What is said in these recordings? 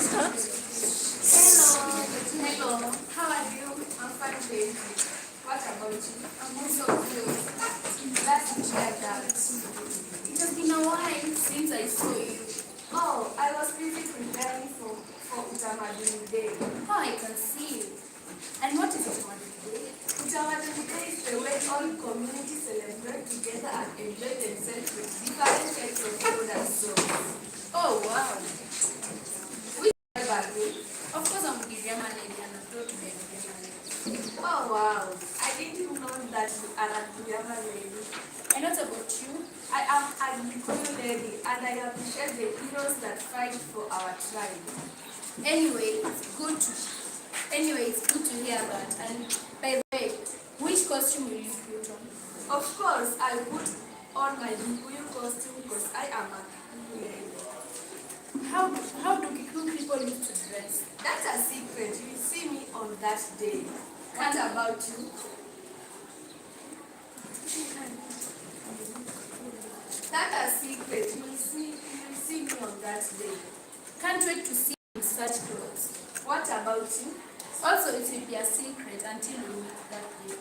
start? Hello. Hello. How are you? I'm fine, babe. What about you? I'm also good. Glad to hear that. It has been a while since I saw you. Oh, I was busy preparing for Utamaduni Day. Oh, I can see you. And what is Utamaduni Day? Utamaduni Day is the way all communities celebrate together and enjoy themselves with different types of food and songs. Oh, wow. Which Bible? Of course, I'm Giriama lady and I'm proud to be a Giriama lady. Oh, wow. I didn't know that you are a Giriama lady. And what about you? I am a Gikuyu lady and I appreciate the heroes that fight for our tribe. Anyway, it's good to hear that. And by the way, which costume will you put on? Of course, I put on my Gikuyu costume because I am a Gikuyu lady. How do Kikuyu people used to dress? That's a secret. You will see me on that day. What about you? That's a secret. You will see me on that day. Can't wait to see you in such clothes. What about you? Also, it will be a secret until we meet that day.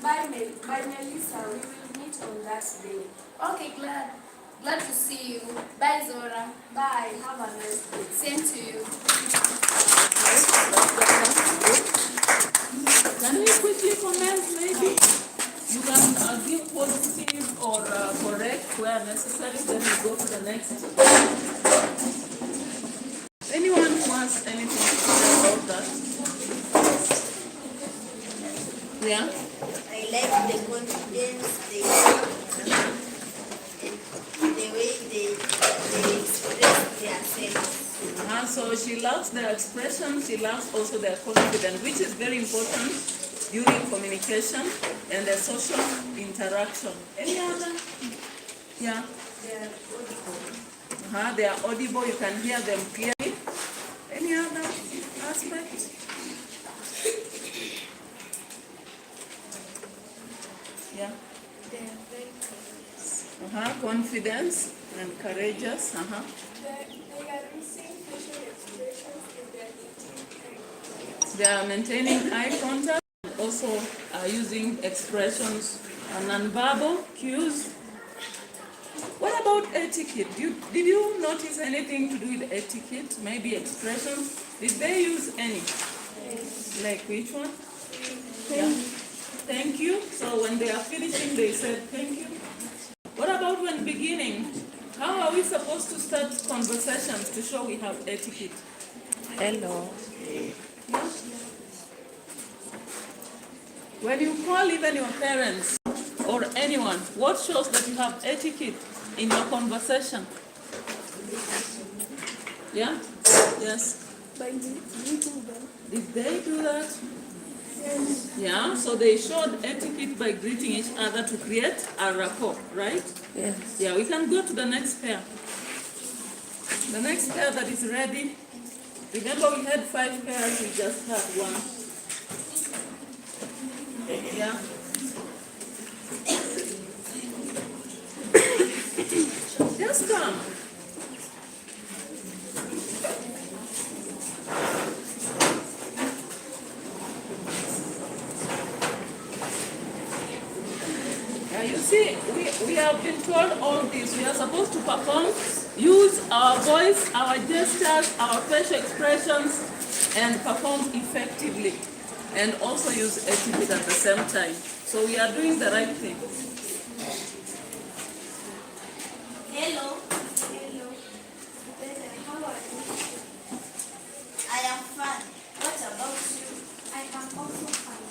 Bye, Melissa. We will meet on that day. Okay, glad to see you. Bye, Zora. Bye. Have a nice day. Same to you. Can we quickly comment maybe? You can give positive or correct where necessary, then we go to the next. Anyone who has anything to say about that? Yeah? I like the confidence the way they express themselves. So she loves their expression, she loves also their confidence, which is very important during communication and the social interaction. Any other? Yeah? They are audible, you can hear them clearly. Any other aspect? Yeah? They are very courageous. Confidence and courageous. They are using facial expressions in their meeting. They are maintaining eye contact, and also using expressions and nonverbal cues. What about etiquette? Did you notice anything to do with etiquette? Maybe expressions? Did they use any? Like which one? Yeah. Thank you. So when they are finishing, they said thank you. What about when beginning? How are we supposed to start conversations to show we have etiquette? Hello. Yeah. When you call even your parents or anyone, what shows that you have etiquette in your conversation? Yeah? Yes? By greeting them. Did they do that? Yes. Yeah, so they showed etiquette by greeting each other to create a rapport, right? Yes. Yeah, we can go to the next pair. The next pair that is ready. Remember we had 5 pairs, we just had 1. Yeah. Just come. You see, we have been told all this. We are supposed to perform, use our voice, our gestures, our facial expressions, and perform effectively. And also use etiquette at the same time. So we are doing the right thing. Hello. Hello. How are you? I am fine. What about you? I am also fine.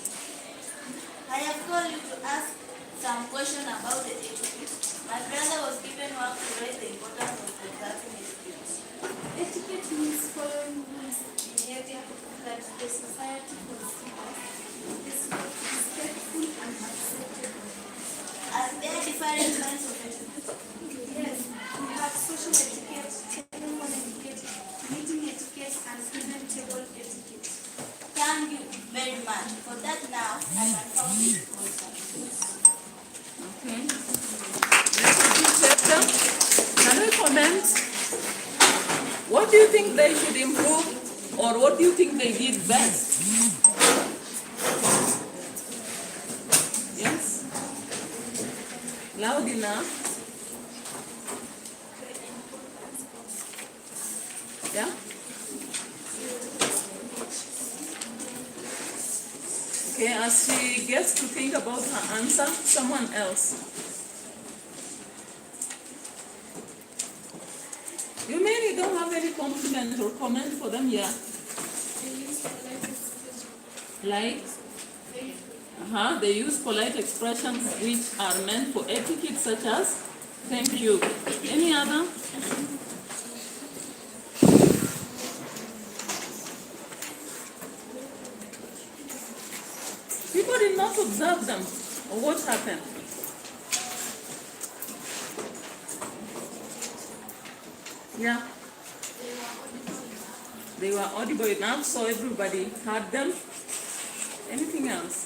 I have called you to ask some question about the etiquette. My brother was given work to raise the importance of observing etiquette. Etiquette means following rules, behavior that the society considers respectful and acceptable. Are there different kinds of etiquette? Yes, we have social etiquette, telephone etiquette, meeting etiquette, and even table etiquette. Thank you very much. For that now, I can count this answer. Okay. Let's repeat chapter. What do you think they should improve, or what do you think they did best? Yes? Loud enough? Yeah? Okay, as she gets to think about her answer, someone else. You maybe don't have any compliment or comment for them yet. Like? They use polite expressions which are meant for etiquette, such as thank you. Any other? People did not observe them. Or what happened? Yeah. They were audible enough so everybody heard them. Anything else?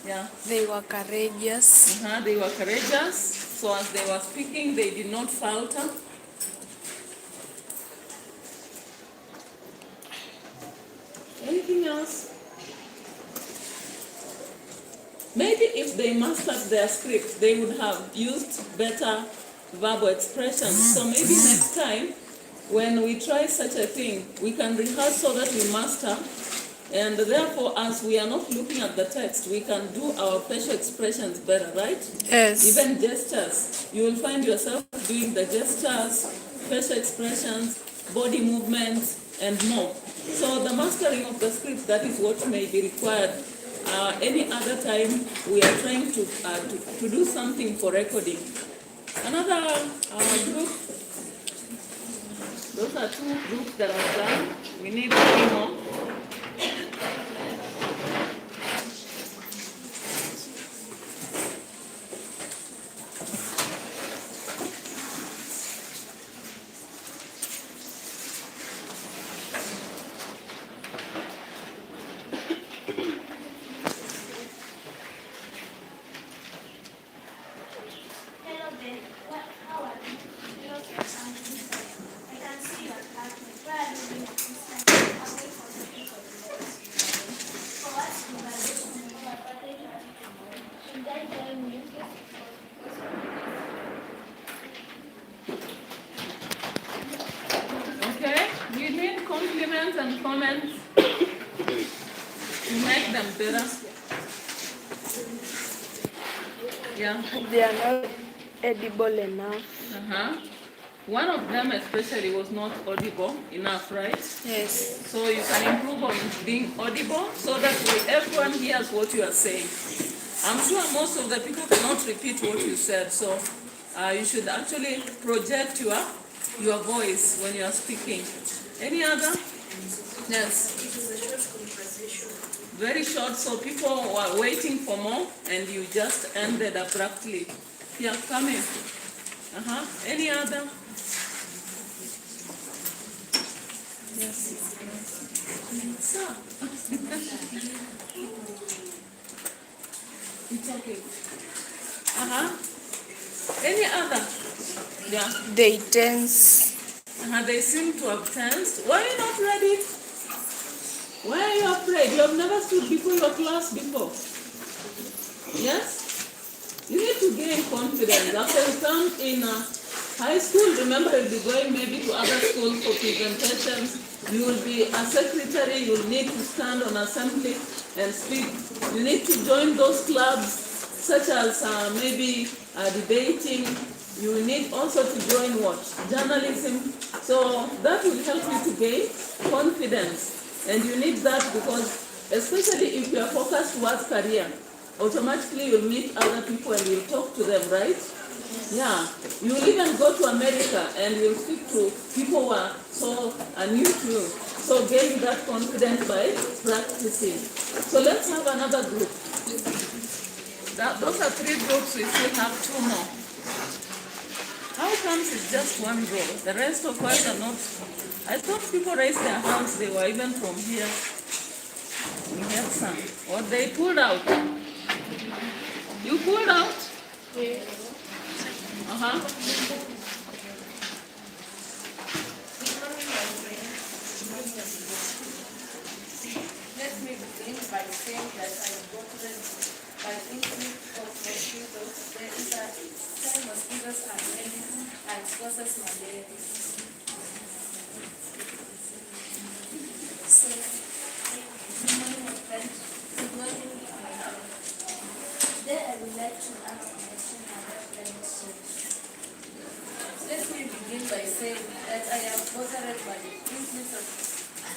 Yeah. They were courageous. They were courageous. So as they were speaking, they did not falter. Anything else? Maybe if they mastered their script, they would have used better verbal expressions. So maybe next time, when we try such a thing, we can rehearse so that we master. And therefore, as we are not looking at the text, we can do our facial expressions better, right? Yes. Even gestures. You will find yourself doing the gestures, facial expressions, body movements, and more. So the mastering of the script, that is what may be required. Any other time we are trying to do something for recording. Another group, those are two groups that are done. We need 3 more. Okay, we need compliments and comments to make them better. Yeah. They are not edible enough. One of them especially was not audible enough, right? Yes. So you can improve on being audible so that everyone hears what you are saying. I'm sure most of the people cannot repeat what you said, so you should actually project your voice when you are speaking. Any other? Yes. It is a short conversation. Very short, so people were waiting for more and you just ended abruptly. Yeah, come in. Any other? Yes. Sir. It's okay. Any other? Yeah. They tense. They seem to have tensed. Why are you not ready? Why are you afraid? You have never stood before your class before. Yes? You need to gain confidence. After you come in high school, remember you'll be going maybe to other schools for presentations. You will be a secretary. You will need to stand on assembly and speak. You need to join those clubs such as maybe debating. You will need also to join what? Journalism. So that will help you to gain confidence. And you need that because, especially if you are focused towards career, automatically you'll meet other people and you'll talk to them, right? Yeah. You'll even go to America and you'll speak to people who are so new to you. So gain that confidence by practicing. So let's have another group. Those are 3 groups, we still have 2 more. How comes it's just 1 row? The rest of us are not. I thought people raised their hands, they were even from here. We had some. Or they pulled out. You pulled out? Yes. Uh-huh. Let me begin by saying that I got rid by increase of mosquitoes. There is a 10 mosquitoes are many and causes malaria. So, good morning, my friends. Good morning. Today I would like to ask a question about climate change. Let me begin by saying that I am bothered by the increase of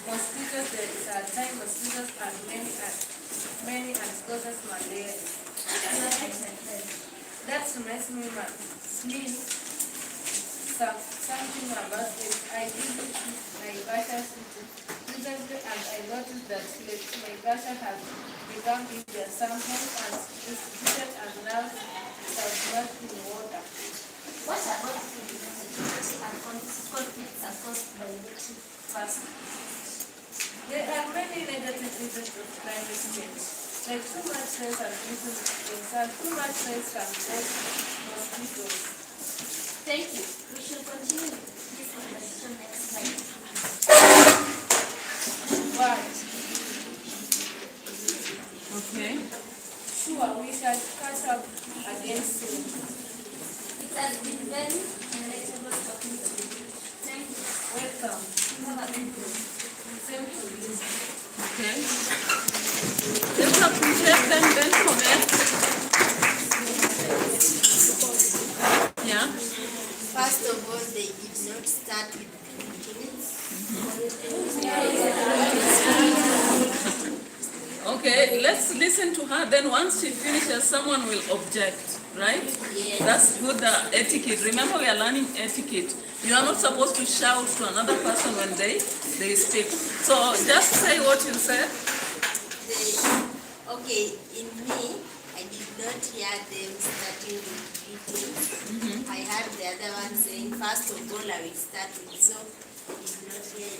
mosquitoes. There is a time mosquitoes are many and causes malaria. That makes me sleep. Something about it. I did it with my Basha recently and I noticed that my Basha has become bigger. Some homes are distributed and now submerged in water. What about security and conflicts are caused by electric fast? There are many negative effects of climate change. Like too much stress and too much stress can cause mosquitoes. Thank you. We should continue this conversation next time. Why? Okay. Sure, we shall catch up again soon. It has been very delightful talking to you. Thank you. Welcome. Have a good day. Same to you. Okay. Let's appreciate them, then comment. Yeah. First of all, they did not start with greetings. Okay, let's listen to her. Then once she finishes, someone will object, right? Yes. That's good etiquette. Remember, we are learning etiquette. You are not supposed to shout to another person when they speak. So just say what you said. Okay, in me, I did not hear them starting with greetings. I heard the other one saying, first of all, I will start with, so I did not hear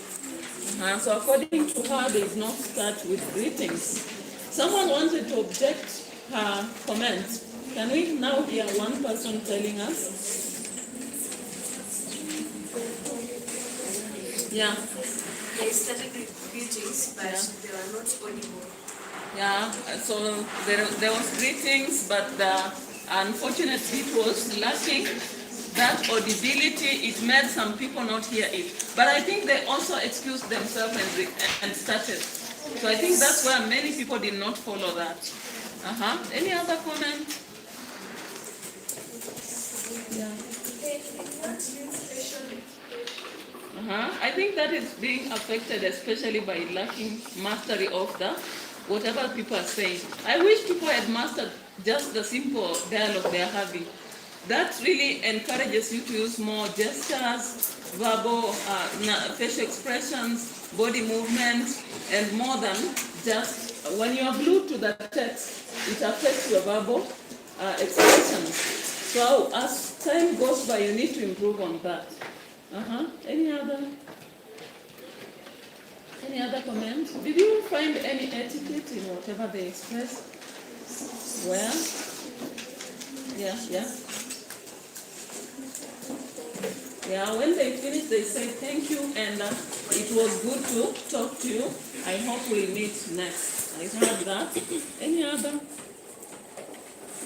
anything. So according to her, they did not start with greetings. Someone wanted to object her comment. Can we now hear one person telling us? Yeah. They started with greetings, but they were not audible. Yeah, so there was greetings, but unfortunately it was lacking that audibility. It made some people not hear it. But I think they also excused themselves and started. So I think that's where many people did not follow that. Any other comment? Yeah. I think that is being affected especially by lacking mastery of the whatever people are saying. I wish people had mastered just the simple dialogue they are having. That really encourages you to use more gestures, verbal, facial expressions, body movement, and more than just, when you are glued to the text, it affects your verbal expressions. So as time goes by, you need to improve on that. Any other comments? Did you find any etiquette in whatever they express? Where? Yeah. Yeah, when they finish, they say thank you, and it was good to talk to you. I hope we'll meet next. I heard that. Any other?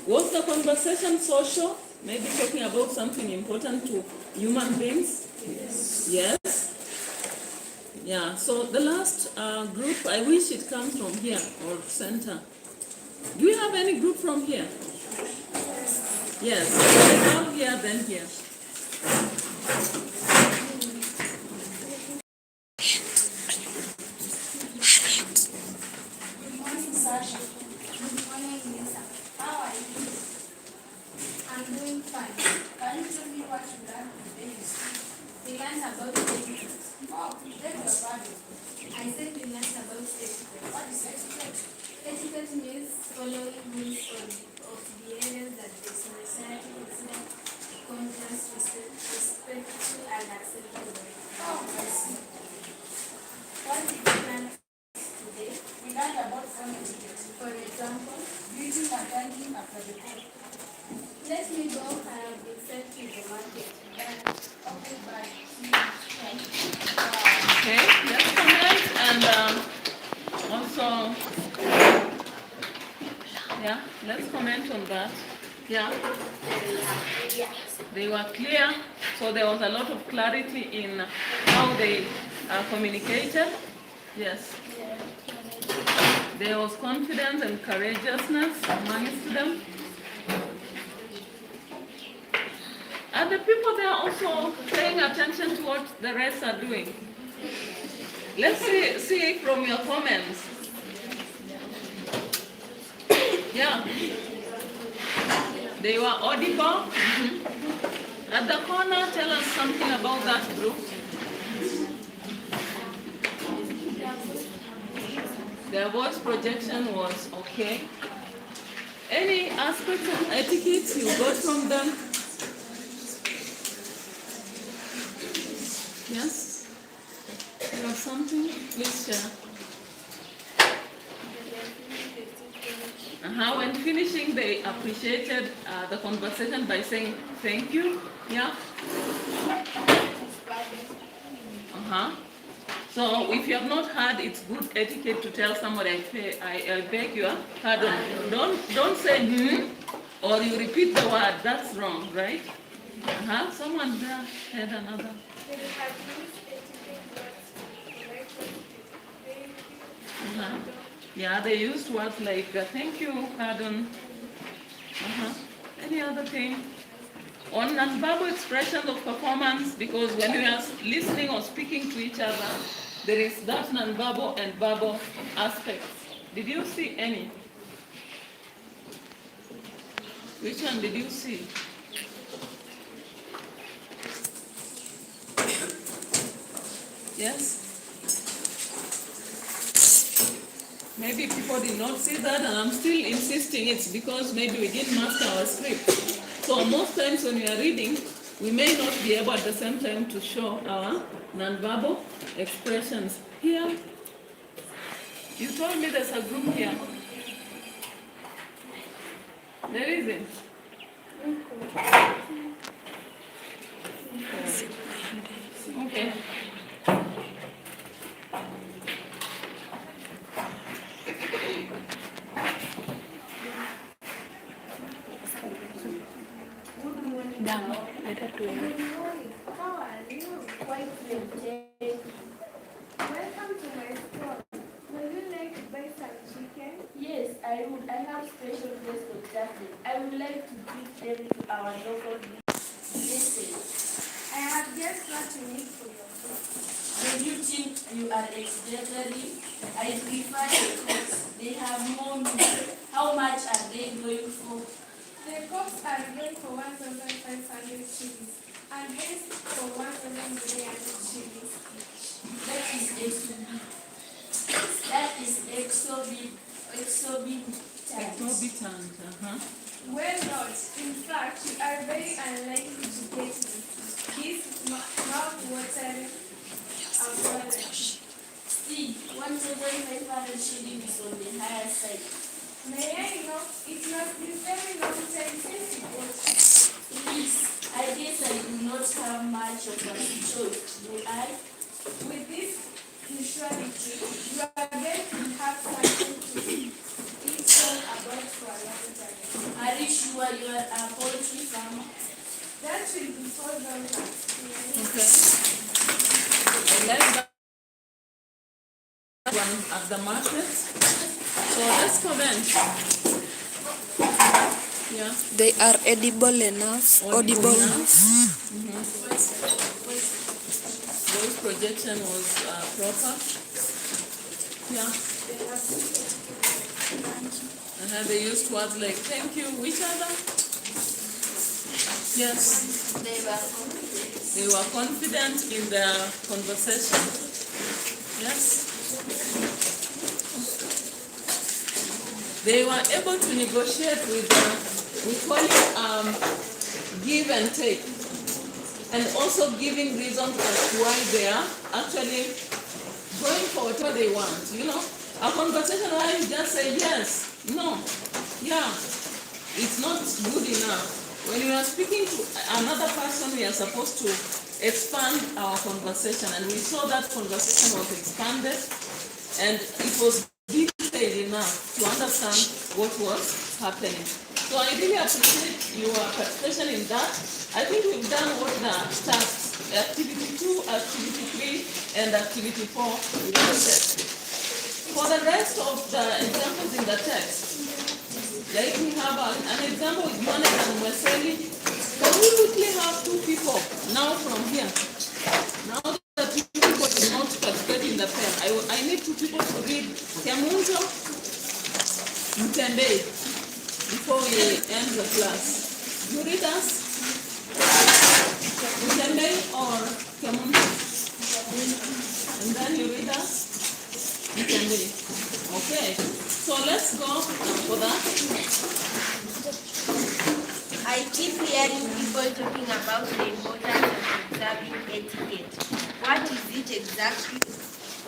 Was the conversation social? Maybe talking about something important to human beings? Yes. Yeah, so the last group, I wish it comes from here or center. Do you have any group from here? Yes, now here, then here. Good morning, Sasha. Good morning, Lisa. How are you? I'm doing fine. Can you tell me what you learned today? We learned about etiquette. Oh, beg your pardon. I said we learned about etiquette. What is etiquette? Etiquette means following rules of behavior that the society considers conscious, respectful, and acceptable. Oh, I see. What did you learn today? We learned about phone etiquette. For example, greeting and thanking after the call. Let me go. I have been sent to Let's comment on that. Yeah. Yes. They were clear, so there was a lot of clarity in how they communicated. Yes. There was confidence and courageousness amongst them. And the people there also paying attention to what the rest are doing. Let's see from your comments. Yeah. They were audible. At the corner, tell us something about that group. Their voice projection was okay. Any aspects of etiquette you got from them? Yes? You have something? Please share. When finishing, they appreciated the conversation by saying thank you. Yeah? So if you have not heard, it's good etiquette to tell somebody, I beg your pardon. Don't say or you repeat the word. That's wrong, right? Someone there had another. Yeah, they used words like thank you, pardon. Any other thing? On nonverbal expressions of performance, because when we are listening or speaking to each other, there is that nonverbal and verbal aspects. Did you see any? Which one did you see? Yes? Maybe people did not see that, and I'm still insisting it's because maybe we didn't master our script. So most times when we are reading, we may not be able at the same time to show our nonverbal expressions. Here, you told me there's a group here. There isn't. Okay. How are you? Quite late. Welcome to my store. Would you like to buy some chicken? Yes, I would. I have special guests of Thursday. I would like to treat them to our local dishes. I have just what you need for your food. When you think you are exaggerating, I prefer the cooks. They have more meat. How much are they going for? The cups are going for 1,500 shillings and this for 1,300 shillings each. That is exorbitant. Exorbitant. Well not. In fact, you are very unlikely to get this mouth-watering abundance. See, 1,500 shillings is on the higher side. May I know? It must be very long time since you bought. Please, I guess I do not have much of a choice, do I? With this usuality, you are going to have something to eat about for a long time. Are you sure you are a poultry farmer? That will be $4. Okay. I like that one at the market. So let's comment. Yeah. They are edible enough. Audible. Voice projection was proper. Yeah. They used words like thank you, which other? Yes. They were confident in their conversation. Yes. They were able to negotiate with, we call it give and take, and also giving reasons as to why they are actually going for whatever they want. You know, a conversation where you just say yes, no, yeah, it's not good enough. When we are speaking to another person, we are supposed to expand our conversation, and we saw that conversation was expanded, and it was detailed enough to understand what was happening. So I really appreciate your participation in that. I think we've done what the tasks, activity 2, activity 3, and activity 4 related. For the rest of the examples in the text, like we have an example with Monet and Mweseli. Can we quickly have 2 people now from here? Now that 2 people did not participate in the pen, I need 2 people to read Kemunzo Mtembei before we end the class. You read us? Mtembei or Kemunzo? And then you read us? Mtembei. Okay, so let's go for that. I keep hearing people talking about the importance of observing etiquette. What is it exactly?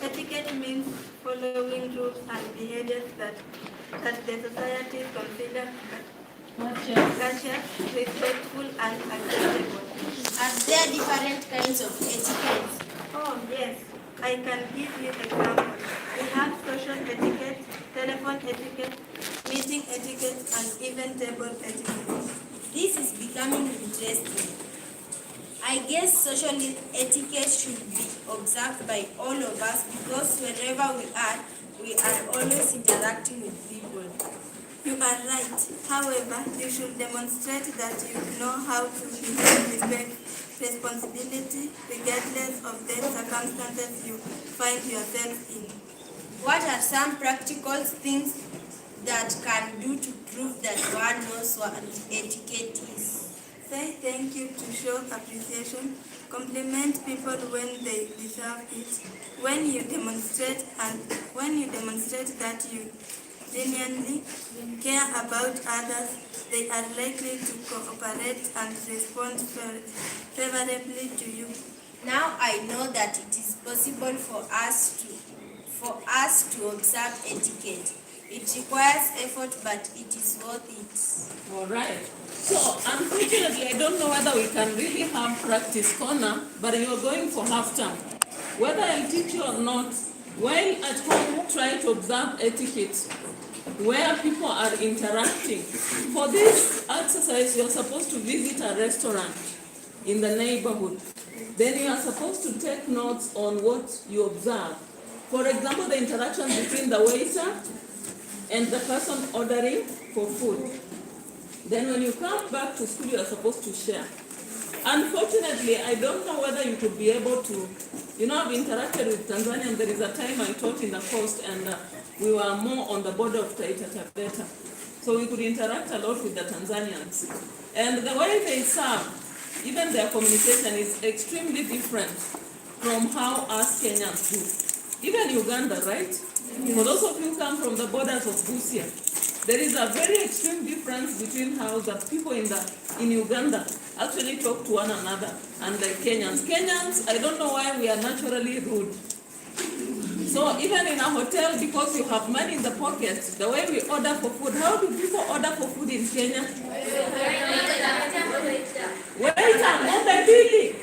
Etiquette means following rules and behaviors that the society considers courteous, respectful, and acceptable. Are there different kinds of etiquette? Oh yes, I can give you examples. We have social etiquette, telephone etiquette, meeting etiquette, and even table etiquette. This is becoming interesting. I guess social etiquette should be observed by all of us because wherever we are always interacting with people. You are right. However, you should demonstrate that you know how to behave with responsibility regardless of the circumstances you find yourself in. What are some practical things that can do to prove that one knows what etiquette is? Say thank you to show appreciation. Compliment people when they deserve it. When you demonstrate that you genuinely care about others, they are likely to cooperate and respond favorably to you. Now I know that it is possible for us to observe etiquette. It requires effort, but it is worth it. All right. So, unfortunately, I don't know whether we can really have practice corner, but you are going for half term. Whether I'll teach you or not, while at home, try to observe etiquette where people are interacting. For this exercise, you are supposed to visit a restaurant in the neighborhood. Then you are supposed to take notes on what you observe. For example, the interaction between the waiter and the person ordering for food. Then when you come back to school, you are supposed to share. Unfortunately, I don't know whether you could be able to, I've interacted with Tanzania, and there is a time I taught in the coast, and we were more on the border of Taita Taveta. So we could interact a lot with the Tanzanians. And the way they serve, even their communication is extremely different from how us Kenyans do. Even Uganda, right? For those of you who come from the borders of Busia, there is a very extreme difference between how the people in Uganda actually talk to one another and the Kenyans. Kenyans, I don't know why we are naturally rude. So even in a hotel, because you have money in the pocket, the way we order for food, how do people order for food in Kenya? Waiter, ng'ombe mbili.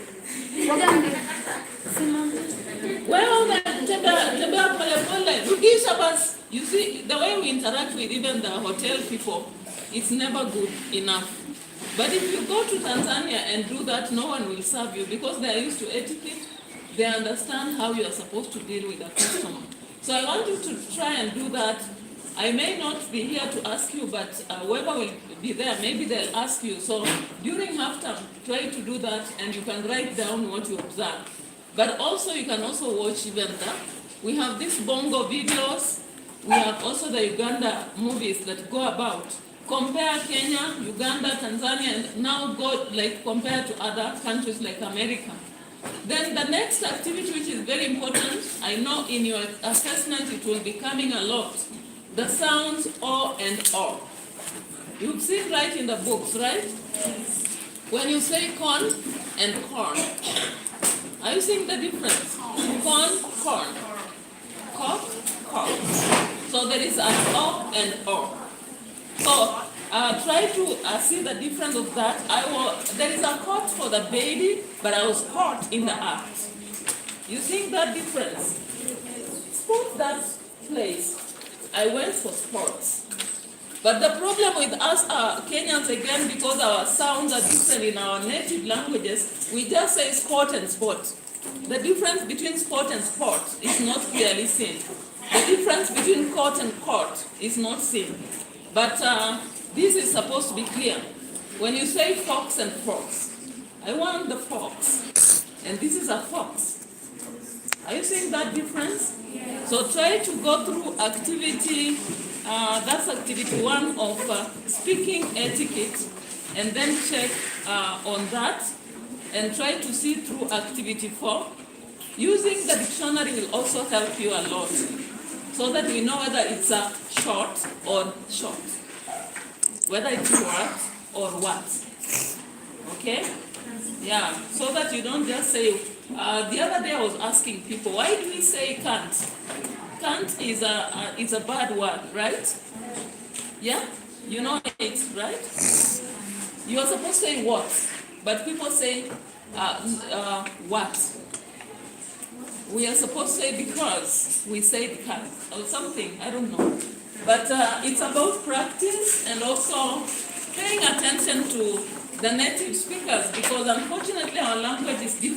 Well, tembea pole pole. Rudisha basi. You see, the way we interact with even the hotel people, it's never good enough. But if you go to Tanzania and do that, no one will serve you because they are used to etiquette. They understand how you are supposed to deal with a customer. So I want you to try and do that. I may not be here to ask you, but whoever will be there, maybe they'll ask you. So during halftime, try to do that, and you can write down what you observe. But also, you can also watch even that. We have these Bongo videos. We have also the Uganda movies that go about. Compare Kenya, Uganda, Tanzania, and now go compare to other countries like America. Then the next activity, which is very important, I know in your assessment it will be coming a lot. The sounds O and O. You've seen right in the books, right? Yes. When you say corn and corn, are you seeing the difference? Corn, corn. Cock, cock. So there is an O and O. So try to see the difference of that. There is a court for the baby, but I was caught in the act. You think that difference? Sport that place. I went for sports. But the problem with us Kenyans, again, because our sounds are different in our native languages, we just say sport and sport. The difference between sport and sport is not clearly seen. The difference between court and court is not seen. But this is supposed to be clear. When you say fox and fox, I want the fox, and this is a fox. Are you seeing that difference? Yes. So try to go through activity, that's activity 1 of speaking etiquette, and then check on that, and try to see through activity 4. Using the dictionary will also help you a lot, so that we know whether it's a short or short, whether it's what or what. Okay? Yeah, so that you don't just say, the other day I was asking people, why do we say can't? Can't is a bad word, right? Yeah? You know it, right? You are supposed to say what, but people say what. We are supposed to say because we say can't or something, I don't know. But it's about practice and also paying attention to the native speakers, because unfortunately our language is different.